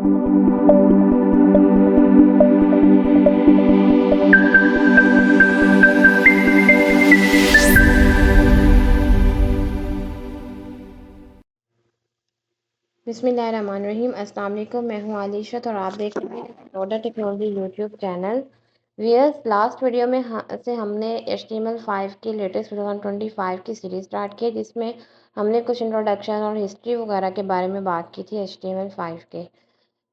बिस्मिल्लाहिर्रहमानिर्रहीम। अस्सलाम वालेकुम। मैं हूँ आलिशत और आप देख रहे हैं Roda technology YouTube channel. Viewers, last video में हमने HTML5 की लेटेस्ट 2025 की सीरीज़ स्टार्ट की, जिसमें हमने कुछ इंट्रोडक्शन और हिस्ट्री वगैरह के बारे में बात की थी HTML5 के।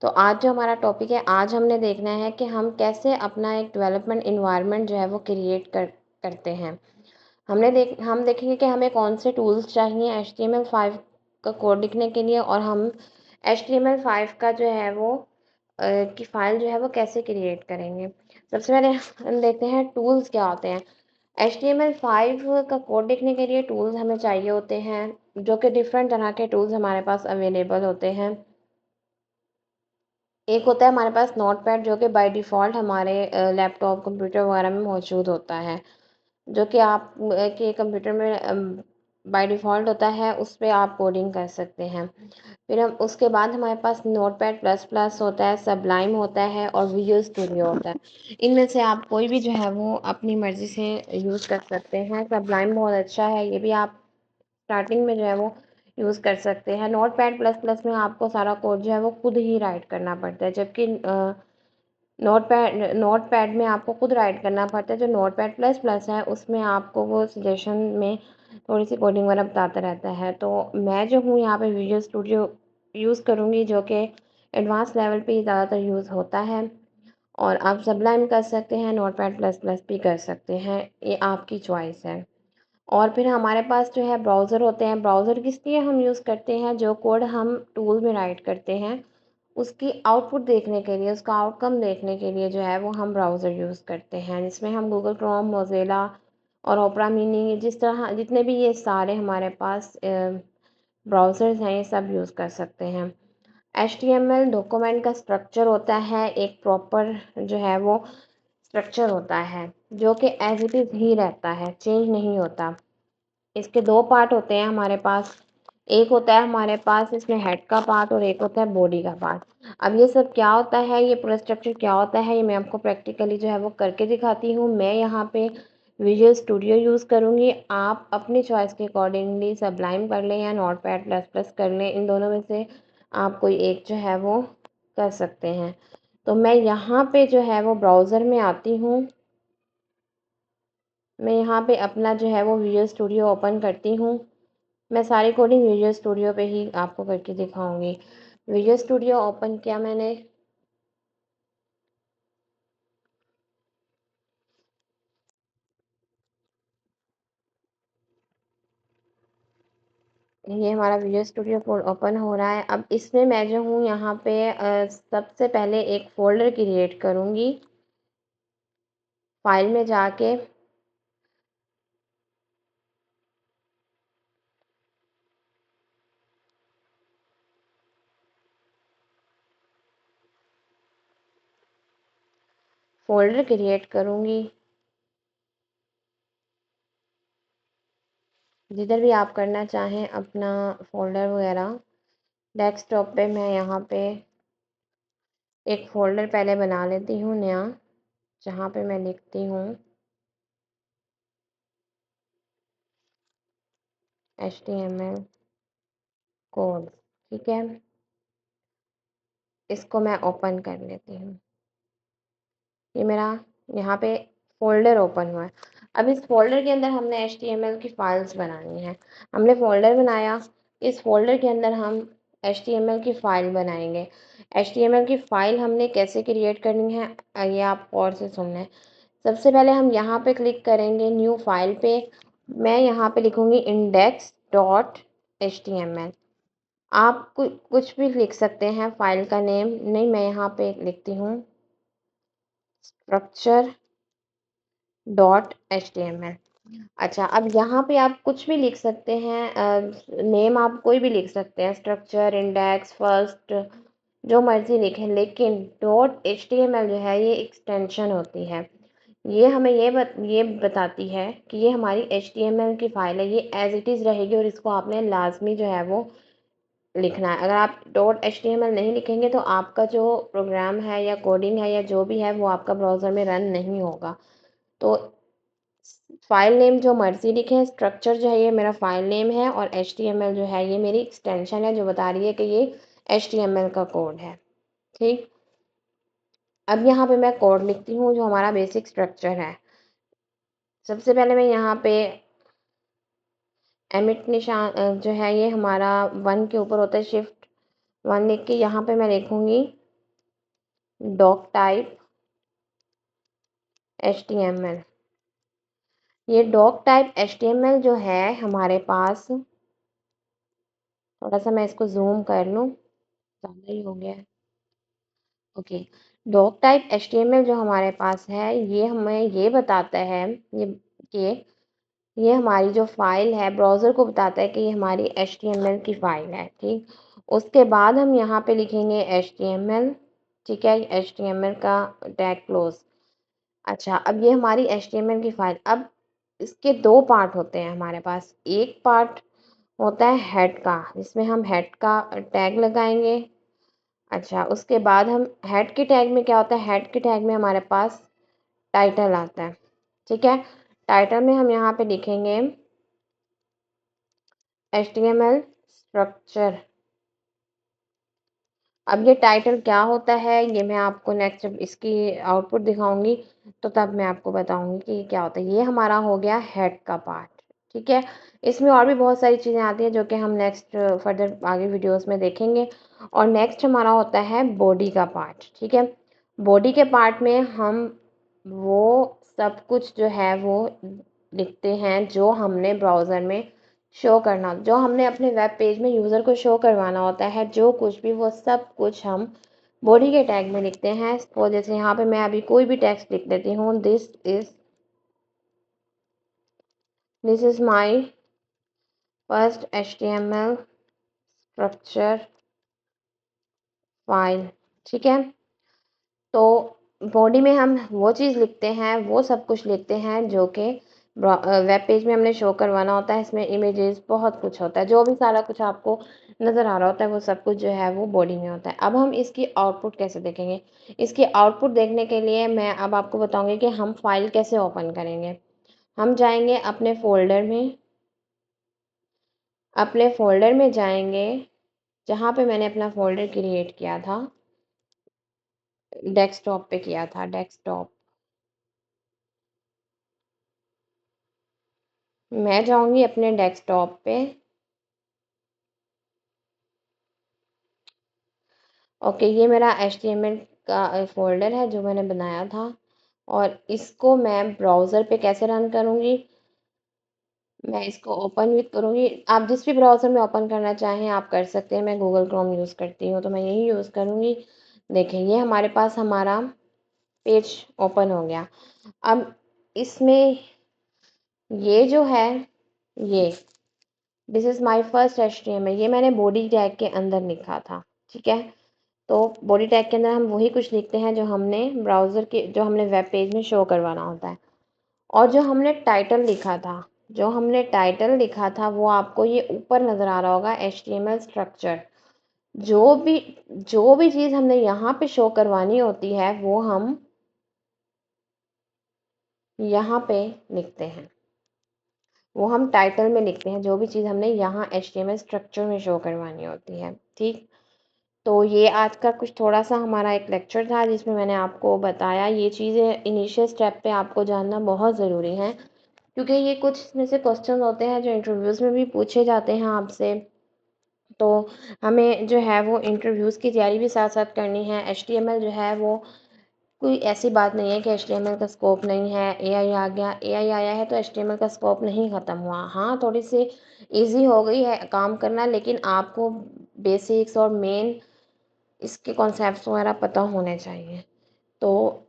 तो आज जो हमारा टॉपिक है, आज हमने देखना है कि हम कैसे अपना एक डेवलपमेंट इन्वायरमेंट जो है वो क्रिएट करते हैं। हम देखेंगे कि हमें कौन से टूल्स चाहिए HTML5 का कोड लिखने के लिए, और हम HTML5 का जो है वो की फ़ाइल जो है वो कैसे क्रिएट करेंगे। सबसे पहले हम देखते हैं टूल्स क्या होते हैं। HTML5 का कोड लिखने के लिए टूल्स हमें चाहिए होते हैं, जो कि डिफरेंट तरह के टूल्स हमारे पास अवेलेबल होते हैं। एक होता है हमारे पास नोटपैड, जो कि बाय डिफ़ॉल्ट हमारे लैपटॉप कंप्यूटर वगैरह में मौजूद होता है, जो कि आप के कंप्यूटर में बाय डिफ़ॉल्ट होता है, उस पे आप कोडिंग कर सकते हैं। फिर हम उसके बाद हमारे पास नोटपैड प्लस प्लस होता है, सबलाइम होता है और विजुअल स्टूडियो होता है। इनमें से आप कोई भी जो है वो अपनी मर्ज़ी से यूज़ कर सकते हैं। सबलाइम बहुत अच्छा है, ये भी आप स्टार्टिंग में जो है वो यूज़ कर सकते हैं। नोटपैड प्लस प्लस में आपको सारा कोड जो है वो खुद ही राइट करना पड़ता है, जबकि नोटपैड में आपको खुद राइट करना पड़ता है। जो नोटपैड प्लस प्लस है, उसमें आपको वो सजेशन में थोड़ी सी कोडिंग वगैरह बताता रहता है। तो मैं जो हूँ यहाँ पे विजुअल स्टूडियो यूज़ करूँगी, जो कि एडवांस लेवल पे ज़्यादातर यूज़ होता है। और आप सबलाइम कर सकते हैं, नोटपैड प्लस प्लस भी कर सकते हैं, ये आपकी चॉइस है। और फिर हमारे पास जो है ब्राउज़र होते हैं। ब्राउज़र किस लिए हम यूज़ करते हैं? जो कोड हम टूल में राइट करते हैं, उसकी आउटपुट देखने के लिए, उसका आउटकम देखने के लिए जो है वो हम ब्राउज़र यूज़ करते हैं, जिसमें हम गूगल क्रोम, मोज़िला और ओपेरा मिनी, जिस तरह जितने भी ये सारे हमारे पास ब्राउज़र्स हैं, ये सब यूज़ कर सकते हैं। HTML डॉक्यूमेंट का स्ट्रक्चर होता है, एक प्रॉपर जो है वो स्ट्रक्चर होता है, जो कि एज़ इट इज़ ही रहता है, चेंज नहीं होता। इसके 2 पार्ट होते हैं हमारे पास। एक होता है हमारे पास इसमें हेड का पार्ट और एक होता है बॉडी का पार्ट। अब ये सब क्या होता है, ये पूरा स्ट्रक्चर क्या होता है, ये मैं आपको प्रैक्टिकली जो है वो करके दिखाती हूँ। मैं यहाँ पे विजुअल स्टूडियो यूज़ करूँगी। आप अपनी चॉइस के अकॉर्डिंगली सबलाइम कर लें या नोटपैड प्लस प्लस कर लें। इन दोनों में से आप कोई एक जो है वो कर सकते हैं। तो मैं यहाँ पे जो है वो ब्राउज़र में आती हूँ। मैं यहाँ पे अपना जो है वो विजुअल स्टूडियो ओपन करती हूँ। मैं सारी कोडिंग विजुअल स्टूडियो पे ही आपको करके दिखाऊंगी। विजुअल स्टूडियो ओपन किया मैंने। ये हमारा विजुअल स्टूडियो ओपन हो रहा है। अब इसमें मैं जो हूँ यहाँ पे सबसे पहले एक फ़ोल्डर क्रिएट करूँगी। फाइल में जाके फ़ोल्डर क्रिएट करूँगी। जिधर भी आप करना चाहें अपना फ़ोल्डर वगैरह। डेस्कटॉप पे मैं यहाँ पे एक फ़ोल्डर पहले बना लेती हूँ नया, जहाँ पे मैं लिखती हूँ HTML कोड। ठीक है, इसको मैं ओपन कर लेती हूँ। ये मेरा यहाँ पे फ़ोल्डर ओपन हुआ है। अब इस फ़ोल्डर के अंदर हमने HTML की फ़ाइल्स बनानी है। हमने फ़ोल्डर बनाया, इस फ़ोल्डर के अंदर हम HTML की फ़ाइल बनाएंगे। HTML की फ़ाइल हमने कैसे क्रिएट करनी है, ये आप और से सुन लें। सबसे पहले हम यहाँ पे क्लिक करेंगे न्यू फाइल पे। मैं यहाँ पे लिखूँगी index.html। आप कुछ भी लिख सकते हैं फ़ाइल का नेम। नहीं, मैं यहाँ पे लिखती हूँ structure.html। अच्छा, अब यहाँ पे आप कुछ भी लिख सकते हैं, नेम आप कोई भी लिख सकते हैं, स्ट्रक्चर, इंडेक्स, फर्स्ट, जो मर्ज़ी लिखें, लेकिन .html जो है ये एक्सटेंशन होती है। ये हमें ये बताती है कि ये हमारी HTML की फ़ाइल है, ये एज़ इट इज़ रहेगी और इसको आपने लाज़मी जो है वो लिखना है। अगर आप .html नहीं लिखेंगे तो आपका जो प्रोग्राम है या कोडिंग है या जो भी है वो आपका ब्राउज़र में रन नहीं होगा। तो फ़ाइल नेम जो मर्ज़ी लिखें, स्ट्रक्चर जो है ये मेरा फ़ाइल नेम है और html जो है ये मेरी एक्सटेंशन है जो बता रही है कि ये html का कोड है। ठीक? अब यहाँ पे मैं कोड लिखती हूँ जो हमारा बेसिक स्ट्रक्चर है। सबसे पहले मैं यहाँ पे एमिट निशान जो है ये हमारा 1 के ऊपर होता है, शिफ्ट 1 लिख के यहाँ पे मैं लिखूँगी डॉक टाइप html। ये डॉक टाइप html जो है हमारे पास, थोड़ा सा मैं इसको जूम कर लूँ, ज़्यादा ही हो गया है। ओके, डॉक टाइप html जो हमारे पास है ये हमें ये बताता है ये कि ये हमारी जो फ़ाइल है ब्राउज़र को बताता है कि ये हमारी html की फ़ाइल है। ठीक, उसके बाद हम यहाँ पे लिखेंगे html। ठीक है, html का टैग क्लोज। अच्छा, अब ये हमारी html की फ़ाइल, अब इसके 2 पार्ट होते हैं हमारे पास। एक पार्ट होता है हेड का, जिसमें हम हेड का टैग लगाएंगे। अच्छा, उसके बाद हम हेड के टैग में क्या होता है, हेड के टैग में हमारे पास टाइटल आता है। ठीक है, टाइटल में हम यहाँ पे लिखेंगे html स्ट्रक्चर। अब ये टाइटल क्या होता है ये मैं आपको नेक्स्ट जब इसकी आउटपुट दिखाऊंगी तो तब मैं आपको बताऊंगी कि ये क्या होता है। ये हमारा हो गया हेड का पार्ट। ठीक है, इसमें और भी बहुत सारी चीज़ें आती हैं जो कि हम नेक्स्ट फर्दर आगे वीडियोस में देखेंगे। और नेक्स्ट हमारा होता है बॉडी का पार्ट। ठीक है, बॉडी के पार्ट में हम वो सब कुछ जो है वो लिखते हैं जो हमने ब्राउज़र में शो करना, जो हमने अपने वेब पेज में यूज़र को शो करवाना होता है, जो कुछ भी वो सब कुछ हम बॉडी के टैग में लिखते हैं। तो जैसे यहाँ पे मैं अभी कोई भी टेक्स्ट लिख देती हूँ, this is my first html structure file. ठीक है, तो बॉडी में हम वो चीज़ लिखते हैं, वो सब कुछ लिखते हैं जो कि वेब पेज में हमने शो करवाना होता है। इसमें इमेजेस बहुत कुछ होता है, जो भी सारा कुछ आपको नज़र आ रहा होता है वो सब कुछ जो है वो बॉडी में होता है। अब हम इसकी आउटपुट कैसे देखेंगे, इसकी आउटपुट देखने के लिए मैं अब आपको बताऊंगी कि हम फाइल कैसे ओपन करेंगे। हम जाएंगे अपने फोल्डर में जाएंगे जहाँ पे मैंने अपना फोल्डर क्रिएट किया था, डेस्कटॉप पे किया था, डेस्कटॉप। मैं जाऊंगी अपने डेस्कटॉप पे। ओके, ये मेरा HTML का फ़ोल्डर है जो मैंने बनाया था और इसको मैं ब्राउज़र पे कैसे रन करूँगी, मैं इसको ओपन विथ करूँगी। आप जिस भी ब्राउज़र में ओपन करना चाहें आप कर सकते हैं। मैं गूगल क्रोम यूज़ करती हूँ तो मैं यही यूज़ करूँगी। देखें, ये हमारे पास हमारा पेज ओपन हो गया। अब इसमें ये जो है ये this is my first HTML, ये मैंने बॉडी टैग के अंदर लिखा था। ठीक है, तो बॉडी टैग के अंदर हम वही कुछ लिखते हैं जो हमने ब्राउज़र के जो हमने वेब पेज में शो करवाना होता है। और जो हमने टाइटल लिखा था वो आपको ये ऊपर नज़र आ रहा होगा HTML स्ट्रक्चर। जो भी जो भी चीज़ हमने यहाँ पे शो करवानी होती है वो हम यहाँ पे लिखते हैं, वो हम टाइटल में लिखते हैं, जो भी चीज़ हमने यहाँ HTML स्ट्रक्चर में शो करवानी होती है। ठीक, तो ये आज का कुछ थोड़ा सा हमारा एक लेक्चर था जिसमें मैंने आपको बताया ये चीज़ें इनिशियल स्टेप पे आपको जानना बहुत ज़रूरी है, क्योंकि ये कुछ इसमें से क्वेश्चन होते हैं जो इंटरव्यूज़ में भी पूछे जाते हैं आपसे। तो हमें जो है वो इंटरव्यूज़ की तैयारी भी साथ साथ करनी है। HTML जो है वो कोई ऐसी बात नहीं है कि HTML का स्कोप नहीं है। AI आ गया, AI आया है तो HTML का स्कोप नहीं ख़त्म हुआ। हाँ, थोड़ी सी ईजी हो गई है काम करना, लेकिन आपको बेसिक्स और मेन इसके कॉन्सेप्ट्स वगैरह पता होने चाहिए। तो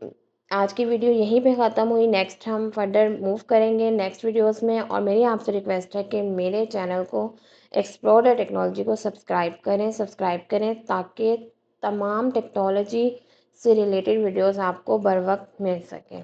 आज की वीडियो यहीं पे ख़त्म हुई। नेक्स्ट हम फर्दर मूव करेंगे नेक्स्ट वीडियोस में, और मेरी आपसे रिक्वेस्ट है कि मेरे चैनल को एक्सप्लोर द टेक्नोलॉजी को सब्सक्राइब करें ताकि तमाम टेक्नोलॉजी से रिलेटेड वीडियोस आपको बर वक्त मिल सकें।